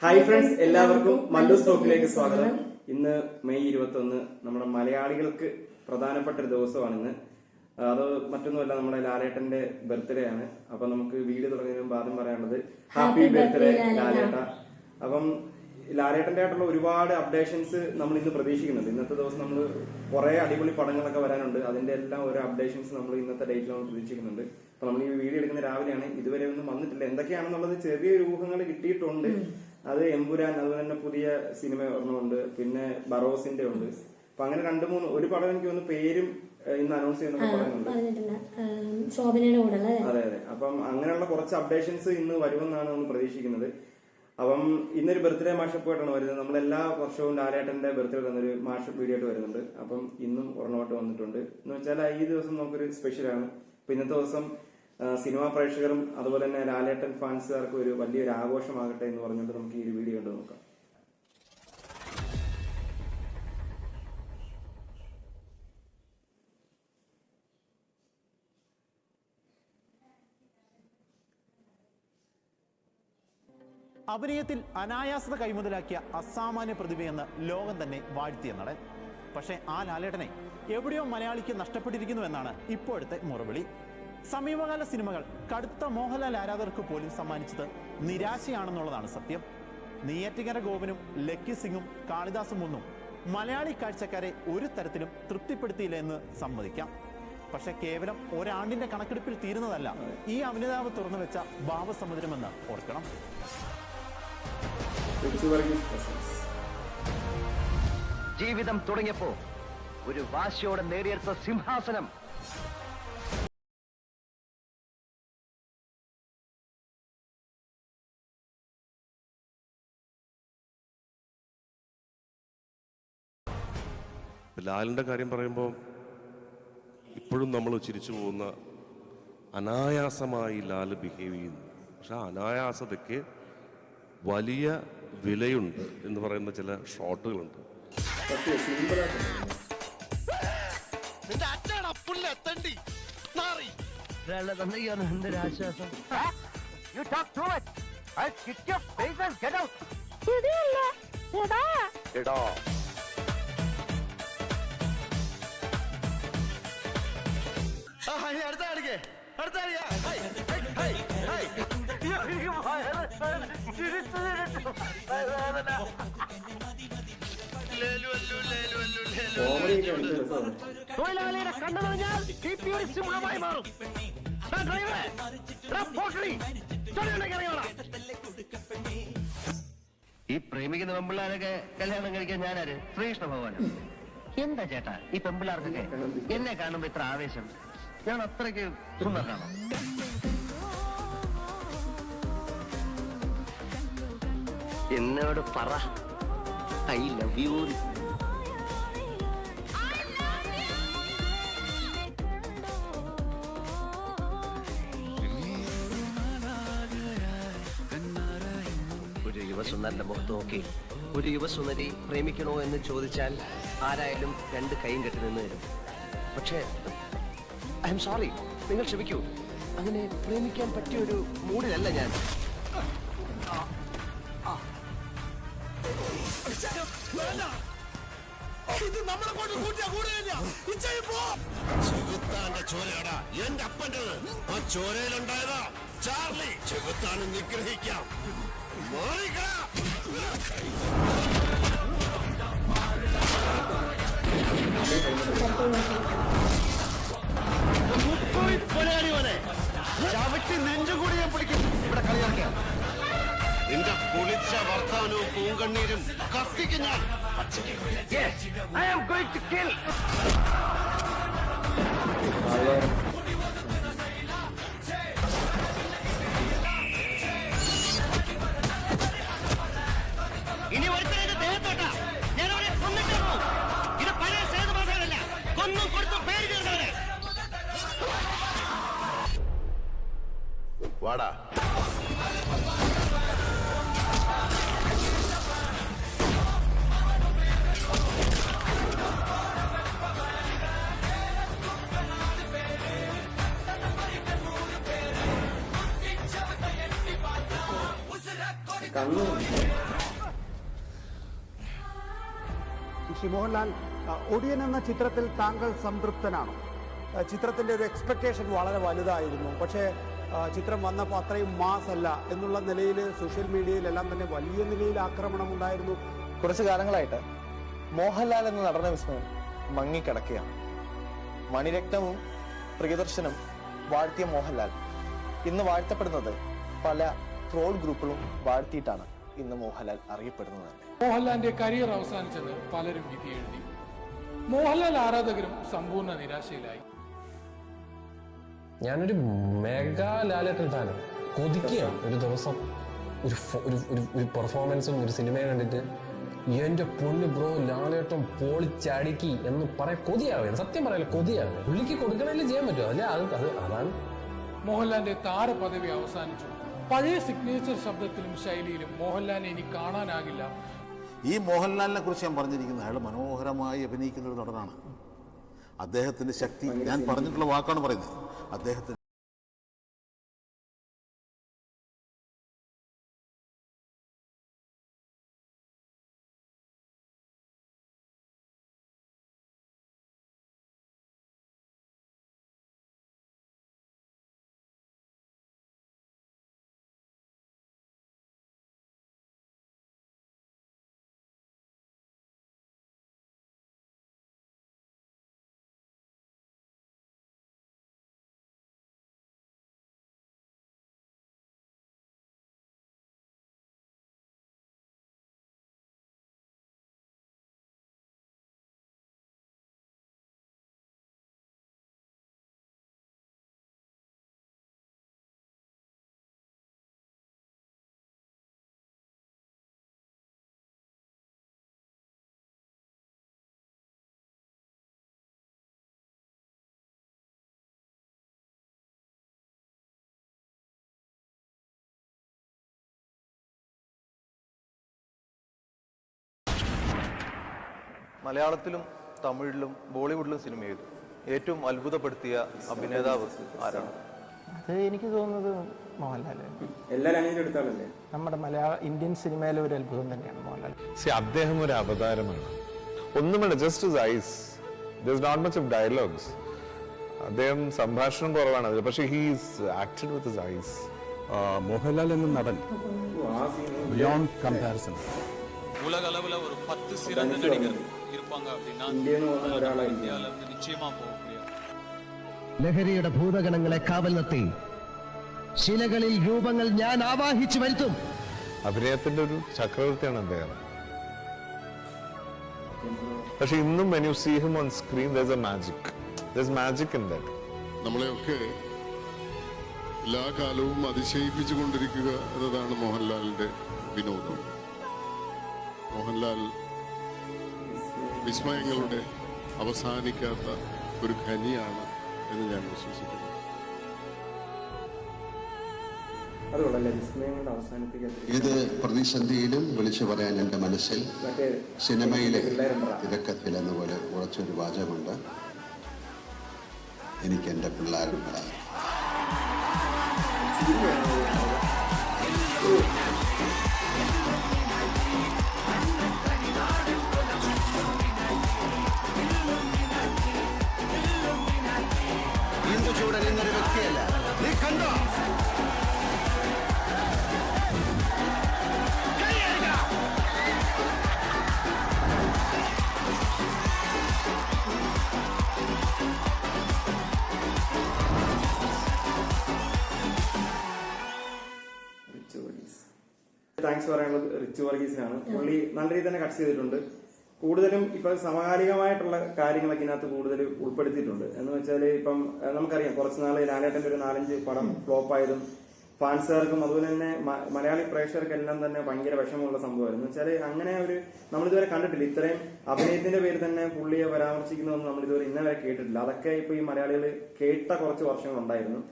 Hi friends, എല്ലാവർക്കും മല്ലു സ്റ്റോക്കിലേക്ക് സ്വാഗതം. ഇന്ന് മെയ് 21 നമ്മുടെ മലയാളികൾക്ക് പ്രധാനപ്പെട്ട ഒരു ദിവസമാണ് ഇന്ന്. അത് മറ്റൊന്നുമല്ല, നമ്മുടെ ലാലേട്ടന്റെ ബർത്ത്ഡേ ആണ്. അപ്പൊ നമുക്ക് വീഡിയോ തുടങ്ങുന്നതിന് മുമ്പ് ആദ്യം പറയാനുള്ളത് ഹാപ്പി ബർത്ത്ഡേ ലാലേട്ട. അപ്പം ലാലേട്ടന്റെ ആയിട്ടുള്ള ഒരുപാട് അപ്ഡേഷൻസ് നമ്മൾ ഇന്ന് പ്രതീക്ഷിക്കുന്നുണ്ട്. ഇന്നത്തെ ദിവസം നമ്മൾ കുറെ അടിപൊളി പടങ്ങളൊക്കെ വരാനുണ്ട്. അതിന്റെ എല്ലാം ഒരു അപ്ഡേഷൻസ് നമ്മൾ ഇന്നത്തെ ഡേറ്റിൽ നമ്മൾ പ്രതീക്ഷിക്കുന്നുണ്ട്. അപ്പൊ നമ്മൾ ഈ വീഡിയോ എടുക്കുന്ന രാവിലെയാണ്, ഇതുവരെ ഒന്നും വന്നിട്ടില്ല. എന്തൊക്കെയാണെന്നുള്ളത് ചെറിയൊരു ഊഹങ്ങൾ കിട്ടിയിട്ടുണ്ട്. അത് എമ്പുരാൻ, അതുപോലെ തന്നെ പുതിയ സിനിമ ഒരെണ്ണമുണ്ട്, പിന്നെ ബറോസിന്റെ ഉണ്ട്. അപ്പൊ അങ്ങനെ 2-3 ഒരു പടം എനിക്ക് ഒന്ന് പേരും ഇന്ന് അനൗൺസ് ചെയ്യുന്ന പറയുന്നുണ്ട്. അതെ അതെ. അപ്പം അങ്ങനെയുള്ള കുറച്ച് അപ്ഡേഷൻസ് ഇന്ന് വരുമെന്നാണ് നമ്മൾ പ്രതീക്ഷിക്കുന്നത്. അപ്പം ഇന്നൊരു ബർത്ത്ഡേ മാഷപ്പ് ആയിട്ടാണ് വരുന്നത്. നമ്മൾ എല്ലാ വർഷവും ലാലേട്ടന്റെ ബർത്ത്ഡേ തന്നൊരു മാഷപ്പ് വീഡിയോ ആയിട്ട് വരുന്നുണ്ട്. അപ്പം ഇന്നും ഒരെണ്ണമായിട്ട് വന്നിട്ടുണ്ട്. എന്ന് വെച്ചാൽ ഈ ദിവസം നമുക്കൊരു സ്പെഷ്യലാണ്. അപ്പൊ ഇന്നത്തെ ദിവസം സിനിമാ പ്രേക്ഷകരും അതുപോലെ തന്നെ ലാലേട്ടൻ ഫാൻസുകാർക്ക് ഒരു വലിയൊരു ആഘോഷമാകട്ടെ എന്ന് പറഞ്ഞുകൊണ്ട് നമുക്ക് ഈ ഒരു വീഡിയോ കണ്ടു നോക്കാം. അഭിനയത്തിൽ അനായാസത കൈമുതലാക്കിയ അസാമാന്യ പ്രതിഭയെന്ന് ലോകം തന്നെ വാഴ്ത്തിയ നടൻ. പക്ഷേ ആ ലാലേട്ടനെ എവിടെയോ മലയാളിക്ക് നഷ്ടപ്പെട്ടിരിക്കുന്നു എന്നാണ് ഇപ്പോഴത്തെ മുറവിളി. സമീപകാല സിനിമകൾ കടുത്ത മോഹൻലാൽ ആരാധകർക്ക് പോലും സമ്മാനിച്ചത് നിരാശയാണെന്നുള്ളതാണ് സത്യം. നെയ്യാറ്റിൻകര ഗോപനും ലക്കി സിംഗും കാളിദാസും ഒന്നും മലയാളി കാഴ്ചക്കാരെ ഒരു തരത്തിലും തൃപ്തിപ്പെടുത്തിയില്ല എന്ന് സമ്മതിക്കാം. പക്ഷെ കേവലം ഒരാണ്ടിന്റെ കണക്കെടുപ്പിൽ തീരുന്നതല്ല ഈ അഭിനേതാവ് തുറന്നു വെച്ച ഭാവസമുദ്രമെന്ന് ഓർക്കണം. ജീവിതം തുടങ്ങിയപ്പോ ഒരു വാശിയോടെ നേടിയെടുത്ത സിംഹാസനം ലാലിൻ്റെ കാര്യം പറയുമ്പോൾ ഇപ്പോഴും നമ്മൾ ചിരിച്ചു പോകുന്ന അനായാസമായി ലാല് ബിഹേവ് ചെയ്യുന്നു. പക്ഷെ ആ അനായാസതയ്ക്ക് വലിയ വിലയുണ്ട് എന്ന് പറയുന്ന ചില ഷോട്ടുകളുണ്ട്. തൊഴിലാളിയുടെ കണ്ണു പറഞ്ഞാൽ സിംഹമായി മാറും. ഈ പ്രേമിക്കുന്ന പെമ്പിള്ളാരൊക്കെ കല്യാണം കഴിക്കാൻ ഞാനാര്? ശ്രീകൃഷ്ണ ഭഗവാനാണ്. എന്താ ചേട്ടാ ഈ പെമ്പിള്ളാർക്കൊക്കെ എന്നെ കാണുമ്പോ ഇത്ര ആവേശം? ഞാൻ അത്രയ്ക്ക് സുന്ദരനാണോ? എന്നോട് പറ ഐ ലവ് യു. ഒരു യുവസുന്ദരന്റെ മുഖത്ത് നോക്കി ഒരു യുവസുന്ദരി പ്രേമിക്കണോ എന്ന് ചോദിച്ചാൽ ആരായാലും 2 കൈയും കെട്ടി നിന്ന് തരും. പക്ഷേ ഐ എം സോറി, നിങ്ങൾ ക്ഷമിക്കൂ. അങ്ങനെ പ്രേമിക്കാൻ പറ്റിയ ഒരു മൂഡിലല്ല ഞാൻ. ഇത് നമ്മളെ കൊണ്ട് കൂട്ടിയാ കൂടുതലില്ല. ചെകുത്താന്റെ ചോരയാടാ എന്റെ അപ്പൻ്റെത്. ആ ചോരയിലുണ്ടായതാ ചാർലി. ചെകുത്താനും നിഗ്രഹിക്കാം. ചവിട്ടി നെഞ്ചുകൂടി ഞാൻ പിടിക്കും. ഇവിടെ കളിയാക്കിയ നിന്റെ പൊളിച്ച വർത്താനവും പൂങ്കണ്ണീരും കത്തിക്കും ഞാൻ. I am going to kill. ഇനി ഒരുത്തരെ ദേഹത്തോട്ടാ ഞാൻ അവരെ കൊന്നിട്ടു. ഇത് പഴയ സേതു മാത്രമല്ല, കൊന്നും കൊടുത്തും പേര് തീർന്നവരെ. വാടാ. കണ്ണു ശ്രീ മോഹൻലാൽ, ഒടിയൻ എന്ന ചിത്രത്തിൽ താങ്കൾ സംതൃപ്തനാണോ? ചിത്രത്തിൻ്റെ ഒരു എക്സ്പെക്ടേഷൻ വളരെ വലുതായിരുന്നു, പക്ഷേ ചിത്രം വന്നപ്പോൾ അത്രയും മാസ് അല്ല എന്നുള്ള നിലയിൽ സോഷ്യൽ മീഡിയയിലെല്ലാം തന്നെ വലിയ നിലയിൽ ആക്രമണം ഉണ്ടായിരുന്നു. കുറച്ചു കാലങ്ങളായിട്ട് മോഹൻലാൽ എന്ന നടന വിസ്മയം മങ്ങിക്കിടക്കുകയാണ്. മണിരത്നവും പ്രിയദർശനും വാഴ്ത്തിയ മോഹൻലാൽ ഇന്ന് വാഴ്ത്തപ്പെടുന്നത് പല ട്രോൾ ഗ്രൂപ്പുകളും വാഴ്ത്തിയിട്ടാണ് ഇന്ന് മോഹൻലാൽ അറിയപ്പെടുന്നത് തന്നെ. മോഹൻലാലിന്റെ കരിയർ അവസാനിച്ചത് പലരും വിധി എഴുതി. മോഹൻലാൽ ആരാധകരും സമ്പൂർണ്ണ നിരാശയിലായി. ഞാനൊരു മെഗാ ലാലേട്ടൻ ഫാനാണ്. കൊതിക്കുകയാണ് ഒരു ദിവസം ഒരു പെർഫോമൻസും ഒരു സിനിമയും കണ്ടിട്ട് എന്റെ പൊന്ന് ബ്രോ ലാലേട്ടൻ പൊളിച്ചടുക്കി എന്ന് പറയാൻ കൊതിയാവുകയാണ്. സത്യം പറയല്ല, കൊതിയാവുക. പുള്ളിക്ക് കൊടുക്കണമെങ്കിൽ ചെയ്യാൻ പറ്റുമോ? അല്ലെ അതാണ്. മോഹൻലാലിന്റെ താരപദവി അവസാനിച്ചു. പഴയ സിഗ്നേച്ചർ ശബ്ദത്തിലും ശൈലിയിലും മോഹൻലാലിനെ ഇനി കാണാനാകില്ല. ഈ മോഹൻലാലിനെ കുറിച്ച് ഞാൻ പറഞ്ഞിരിക്കുന്നത് അയാൾ മനോഹരമായി അഭിനയിക്കുന്ന ഒരു നടനാണ്. അദ്ദേഹത്തിന്റെ ശക്തി, ഞാൻ പറഞ്ഞിട്ടുള്ള വാക്കാണ് പറയുന്നത്, അദ്ദേഹത്തിന് മലയാളത്തിലും തമിഴിലും ബോളിവുഡിലും സിനിമ ചെയ്തു ഏറ്റവും അത്ഭുതപ്പെടുത്തിയ അഭിനേതാവ് ആരാണ്? അത് എനിക്ക് തോന്നുന്നത് മോഹൻലാൽ. എല്ലാ ലാംഗ്വേജും എടുത്താലല്ലേ നമ്മുടെ ഇന്ത്യൻ സിനിമയിലെ ഒരു അത്ഭുതം തന്നെയാണ് മോഹൻലാൽ. അദ്ദേഹം ഒരു അവതാരമാണ്. ഒന്നുമല്ല, just his eyes. There's not much of dialogues. അദ്ദേഹം സംഭാഷണം കുറവാണ്, പക്ഷേ he's acted with his eyes. Mohanlal എന്ന നടൻ ബിയോണ്ട് കമ്പാരിസൺ. உலகளவுல ஒரு 10 சிறந்த நடிகர் இருப்பாங்க அப்படின்னா இந்தியால நிச்சயமா போக முடியாது. ലഹരിയുടെ ഭൂതഗണങ്ങളെ കാവൽ നിർത്തി ശിലകളിൽ രൂപങ്ങൾ ഞാൻ ആവാഹിച്ചു വരുത്തും. അഭിനയത്തിന്റെ ഒരു ചക്രവർത്തിയാണ് അദ്ദേഹം. പക്ഷെ ഇന്നും when you see him on screen there's magic in that. നമ്മളെയൊക്കെ എല്ലാ കാലവും അതിശയിപ്പിച്ചുകൊണ്ടിരിക്കുക എന്നതാണ് മോഹൻലാലിന്റെ വിനോദം. മോഹൻലാൽ വിസ്മയങ്ങളുടെ അവസാനിക്കാത്ത ഒരു ഖനിയാണ് എന്ന് ഞാൻ വിശ്വസിക്കുന്നു. ഏത് പ്രതിസന്ധിയിലും വിളിച്ചു പറയാൻ എൻ്റെ മനസ്സിൽ സിനിമയിലെ തിരക്കഥയിൽ എന്നപോലെ ഉറച്ചൊരു വാചകമുണ്ട്: എനിക്ക് എൻ്റെ പിള്ളേരുണ്ട്. ഇന്ദുചൂടൻ എന്നൊരു വ്യക്തിയല്ല, നീ കണ്ടോ? താങ്ക്സ് പറയാനുള്ളത് റിച്ചു വർഗീസിനാണ്. പുള്ളി നല്ല രീതിയിൽ തന്നെ കട്ട് ചെയ്തിട്ടുണ്ട്. കൂടുതലും ഇപ്പൊ സമകാലികമായിട്ടുള്ള കാര്യങ്ങളൊക്കെ ഇതിനകത്ത് കൂടുതൽ ഉൾപ്പെടുത്തിയിട്ടുണ്ട്. എന്ന് വെച്ചാൽ ഇപ്പം നമുക്കറിയാം കുറച്ച് നാൾ ലാലേട്ടന്റെ ഒരു 4-5 പടം ഫ്ലോപ്പ് ആയതും ഫാൻസുകാർക്കും അതുപോലെ തന്നെ മലയാളി പ്രേക്ഷകർക്കെല്ലാം തന്നെ ഭയങ്കര വിഷമമുള്ള സംഭവമായിരുന്നു. എന്ന് വെച്ചാൽ അങ്ങനെ ഒരു നമ്മളിതുവരെ കണ്ടിട്ടില്ല. ഇത്രയും അഭിനയത്തിന്റെ പേര് തന്നെ പുള്ളിയെ പരാമർശിക്കുന്നതൊന്നും നമ്മളിതുവരെ ഇന്നേ വരെ കേട്ടിട്ടില്ല. അതൊക്കെ ഇപ്പൊ ഈ മലയാളികൾ കേട്ട കുറച്ച് വർഷങ്ങളുണ്ടായിരുന്നു.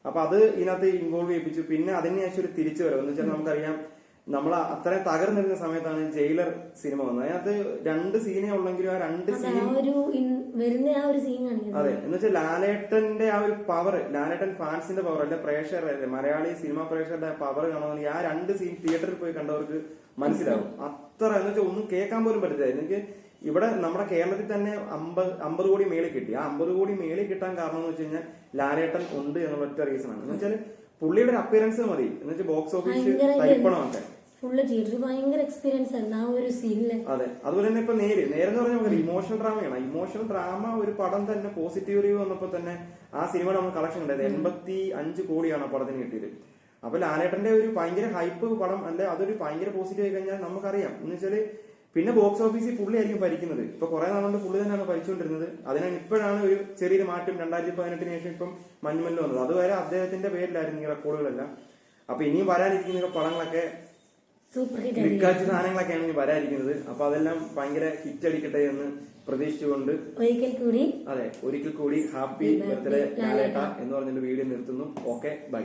അപ്പൊ അത് ഇതിനകത്ത് ഇൻവോൾവ് ചെയ്യിപ്പിച്ചു. പിന്നെ അതിന് ശേഷം ഒരു തിരിച്ചു വരവ് എന്ന് വെച്ചാൽ നമുക്കറിയാം നമ്മൾ അത്രയും തകർന്നിരുന്ന സമയത്താണ് ജയിലർ സിനിമ വന്നത്. അതിനകത്ത് 2 സീനേ ഉള്ളെങ്കിലും ആ 2 സീൻ അതെ എന്ന് വെച്ചാൽ ലാലേട്ടന്റെ ആ ഒരു പവർ, ലാലേട്ടൻ ഫാൻസിന്റെ പവർ അല്ലെ പ്രേക്ഷകരുടെ മലയാളി സിനിമ പ്രേക്ഷകരുടെ പവർ കാണുമെങ്കിൽ ആ 2 സീൻ തിയേറ്ററിൽ പോയി കണ്ടവർക്ക് മനസ്സിലാവും. അത്ര എന്ന് വെച്ചാൽ ഒന്നും കേൾക്കാൻ പോലും പറ്റില്ല. എനിക്ക് ഇവിടെ നമ്മുടെ കേരളത്തിൽ തന്നെ 50 കോടി മേളിൽ കിട്ടി. ആ 50 കോടി മേളിൽ കിട്ടാൻ കാരണം എന്ന് വെച്ച് കഴിഞ്ഞാൽ ലാലേട്ടൻ ഉണ്ട് എന്നുള്ള ഒറ്റ റീസൺ ആണ്. എന്ന് വെച്ചാൽ പുള്ളിയുടെ ഒരു അപ്പിയറൻസ് മതി, എന്ന് വെച്ചാൽ ബോക്സ് ഓഫീസ് തരിപ്പണമാക്കാൻ. ഫുള്ള് തിയേറ്ററിൽ ഭയങ്കര എക്സ്പീരിയൻസ് ആയിരുന്നു ആ ഒരു സീനില്. അതെ, അതുപോലെ തന്നെ ഇപ്പൊ നേരെന്ന് പറഞ്ഞാൽ ഇമോഷണൽ ഡ്രാമയാണ്. ഇമോഷണൽ ഡ്രാമ ഒരു പടം തന്നെ പോസിറ്റീവ് റിവ്യൂ വന്നപ്പോ തന്നെ ആ സിനിമയുടെ നമ്മൾ കളക്ഷൻ ഉണ്ടായത് 85 കോടിയാണ് ആ പടത്തിന് കിട്ടിയത്. അപ്പൊ ലാലേട്ടന്റെ ഒരു ഭയങ്കര ഹൈപ്പ് പടം അല്ലെ, അതൊരു ഭയങ്കര പോസിറ്റീവ് ആയി കഴിഞ്ഞാൽ നമുക്കറിയാം. എന്ന് വെച്ചാല് പിന്നെ ബോക്സ് ഓഫീസിൽ പുള്ളി ആയിരിക്കും ഭരിക്കുന്നത്. ഇപ്പൊ കുറെ നാളുകൊണ്ട് പുള്ളി തന്നെയാണ് ഭരിച്ചുകൊണ്ടിരുന്നത്. അതിനാണ് ഇപ്പോഴാണ് ഒരു ചെറിയൊരു മാറ്റം 2018 ശേഷം ഇപ്പം മഞ്ഞുമല്ല് വന്നത്. അതുവരെ അദ്ദേഹത്തിന്റെ പേരിലായിരുന്നു ഈ റെക്കോർഡുകളെല്ലാം. അപ്പൊ ഇനിയും വരാനിരിക്കുന്ന പടങ്ങളൊക്കെ ക്ലിക്കാച്ച സാധനങ്ങളൊക്കെയാണ് ഇനി വരാനിരിക്കുന്നത്. അപ്പൊ അതെല്ലാം ഭയങ്കര ഹിറ്റ് അടിക്കട്ടെ എന്ന് പ്രതീക്ഷിച്ചുകൊണ്ട് ഒരിക്കൽ കൂടി ഹാപ്പി ബർത്ത്ഡേ ലാലേട്ട എന്ന് പറഞ്ഞൊരു വീഡിയോ നിർത്തുന്നു. Okay, by.